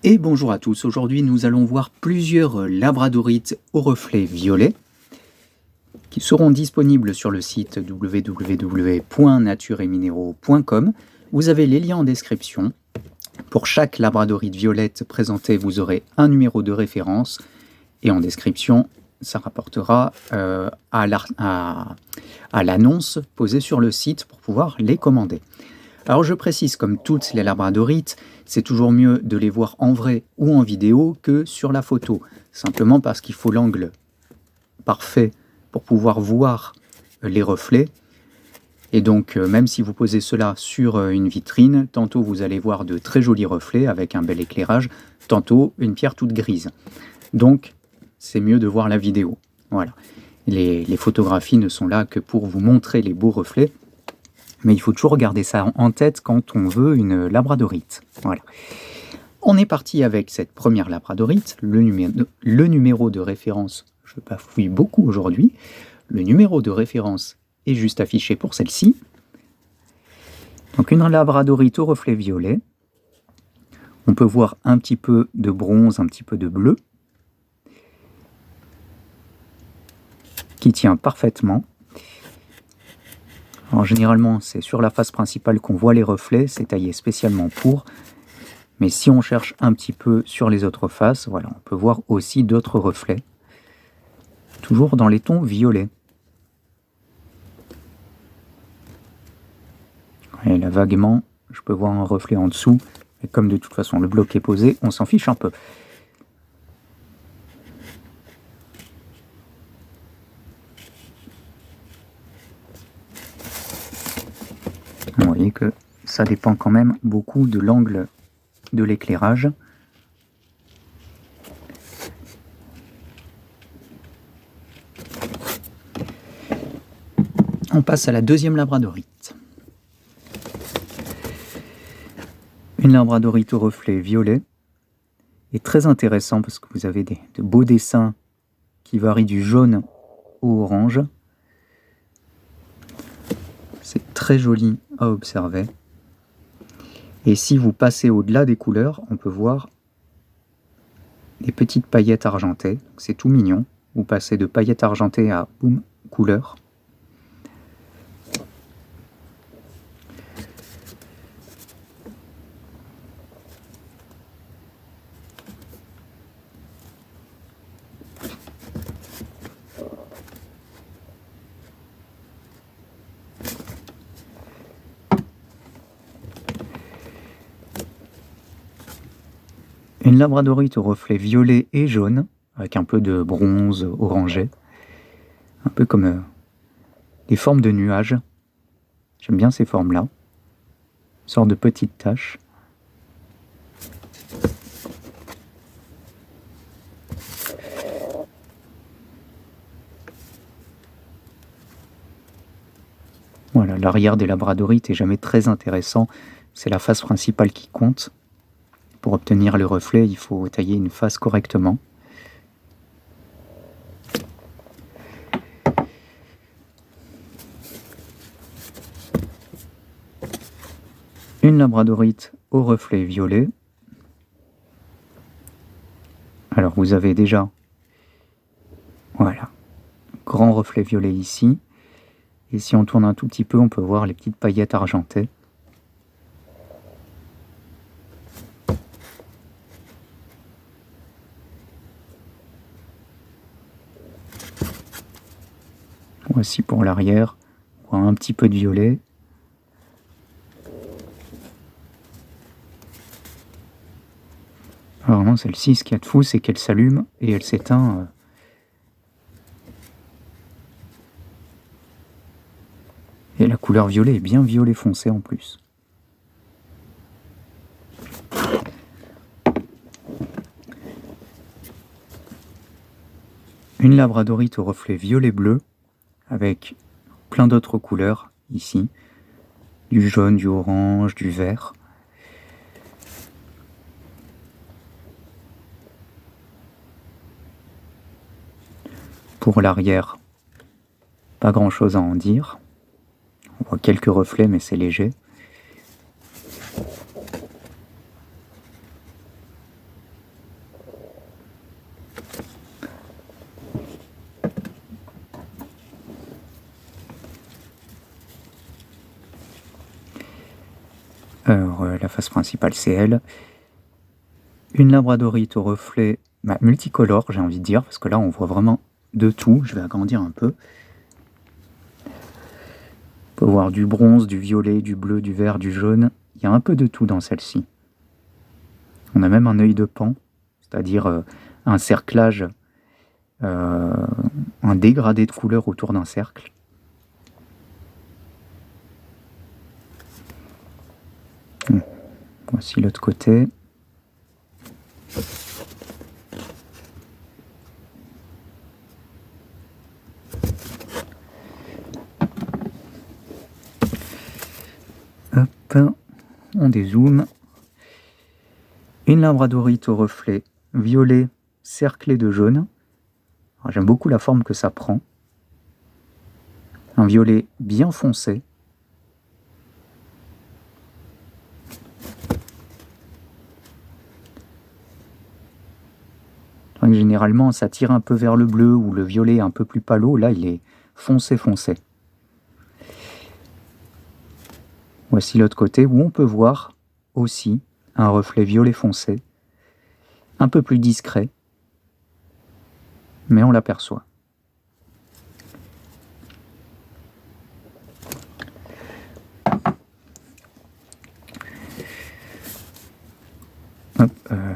Et bonjour à tous, aujourd'hui nous allons voir plusieurs labradorites au reflet violet qui seront disponibles sur le site www.natureetmineraux.com. Vous avez les liens en description. Pour chaque labradorite violette présentée, vous aurez un numéro de référence et en description, ça rapportera à l'annonce posée sur le site pour pouvoir les commander. Alors je précise, comme toutes les labradorites, c'est toujours mieux de les voir en vrai ou en vidéo que sur la photo, simplement parce qu'il faut l'angle parfait pour pouvoir voir les reflets. Et donc même si vous posez cela sur une vitrine, tantôt vous allez voir de très jolis reflets avec un bel éclairage, tantôt une pierre toute grise. Donc c'est mieux de voir la vidéo. Voilà. Les photographies ne sont là que pour vous montrer les beaux reflets. Mais il faut toujours garder ça en tête quand on veut une labradorite. Voilà. On est parti avec cette première labradorite. Le numéro de référence, je bafouille beaucoup aujourd'hui. Le numéro de référence est juste affiché pour celle-ci. Donc une labradorite au reflet violet. On peut voir un petit peu de bronze, un petit peu de bleu, qui tient parfaitement. Alors généralement, c'est sur la face principale qu'on voit les reflets, c'est taillé spécialement pour. Mais si on cherche un petit peu sur les autres faces, voilà, on peut voir aussi d'autres reflets. Toujours dans les tons violets. Et là, vaguement, je peux voir un reflet en dessous. Et comme de toute façon le bloc est posé, on s'en fiche un peu. Vous voyez que ça dépend quand même beaucoup de l'angle de l'éclairage. On passe à la deuxième labradorite. Une labradorite au reflet violet. Et très intéressant parce que vous avez de beaux dessins qui varient du jaune au orange. C'est très joli à observer. Et si vous passez au-delà des couleurs, on peut voir des petites paillettes argentées. C'est tout mignon. Vous passez de paillettes argentées à boum, couleur. Une labradorite au reflet violet et jaune, avec un peu de bronze orangé, un peu comme des formes de nuages. J'aime bien ces formes-là, une sorte de petites taches. Voilà, l'arrière des labradorites est jamais très intéressant, c'est la face principale qui compte. Pour obtenir le reflet, il faut tailler une face correctement. Une labradorite au reflet violet. Alors vous avez déjà, voilà, grand reflet violet ici. Et si on tourne un tout petit peu, on peut voir les petites paillettes argentées. Voici pour l'arrière, on voit un petit peu de violet. Alors non, celle-ci, ce qu'il y a de fou, c'est qu'elle s'allume et elle s'éteint. Et la couleur violet est bien violet foncé en plus. Une labradorite au reflet violet-bleu, avec plein d'autres couleurs ici. Du jaune, du orange, du vert. Pour l'arrière, pas grand chose à en dire. On voit quelques reflets, mais c'est léger. Alors, la face principale, c'est elle. Une labradorite au reflet multicolore, j'ai envie de dire, parce que là, on voit vraiment de tout. Je vais agrandir un peu. On peut voir du bronze, du violet, du bleu, du vert, du jaune. Il y a un peu de tout dans celle-ci. On a même un œil de Pan, c'est-à-dire un cerclage, un dégradé de couleurs autour d'un cercle. Voici l'autre côté. Hop, on dézoome. Une labradorite au reflet violet cerclé de jaune. J'aime beaucoup la forme que ça prend. Un violet bien foncé. Généralement, ça tire un peu vers le bleu ou le violet un peu plus pâle. Là, il est foncé. Voici l'autre côté où on peut voir aussi un reflet violet foncé, un peu plus discret, mais on l'aperçoit.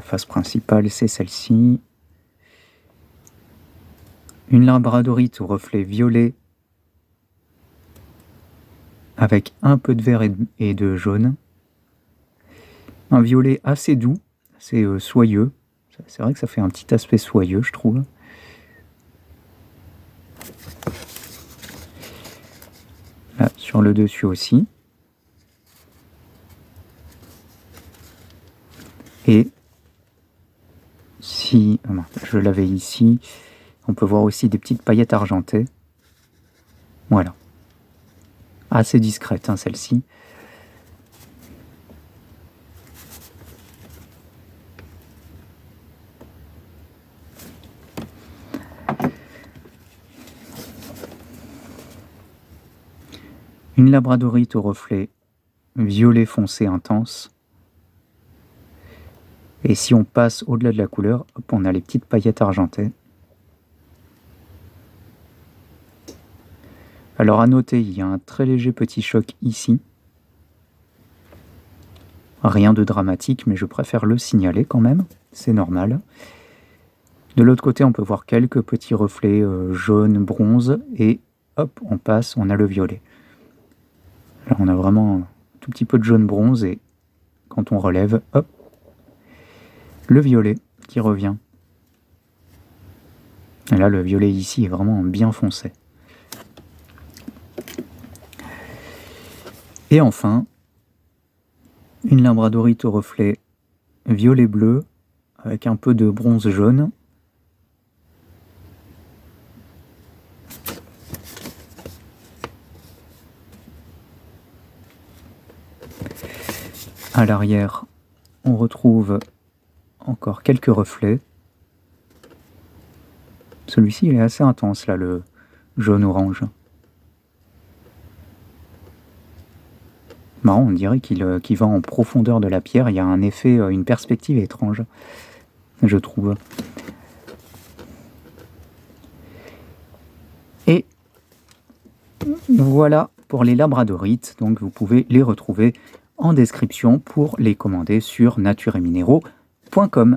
Face principale, c'est celle-ci. Une labradorite au reflet violet avec un peu de vert et de jaune. Un violet assez doux, assez soyeux. C'est vrai que ça fait un petit aspect soyeux, je trouve. Là, sur le dessus aussi. Et si je l'avais ici, on peut voir aussi des petites paillettes argentées. Voilà. Assez discrète, celle-ci. Une labradorite au reflet violet foncé intense. Et si on passe au-delà de la couleur, hop, on a les petites paillettes argentées. Alors à noter, il y a un très léger petit choc ici. Rien de dramatique, mais je préfère le signaler quand même, c'est normal. De l'autre côté, on peut voir quelques petits reflets jaune, bronze, et hop, on passe, on a le violet. Alors on a vraiment un tout petit peu de jaune bronze, et quand on relève, hop, le violet qui revient. Et là, le violet ici est vraiment bien foncé. Et enfin, une labradorite au reflet violet-bleu avec un peu de bronze jaune. À l'arrière, on retrouve encore quelques reflets. Celui-ci, il est assez intense, là, le jaune-orange. Marrant, on dirait qu'il va en profondeur de la pierre. Il y a un effet, une perspective étrange, je trouve. Et voilà pour les labradorites. Donc vous pouvez les retrouver en description pour les commander sur natureetminéraux.com.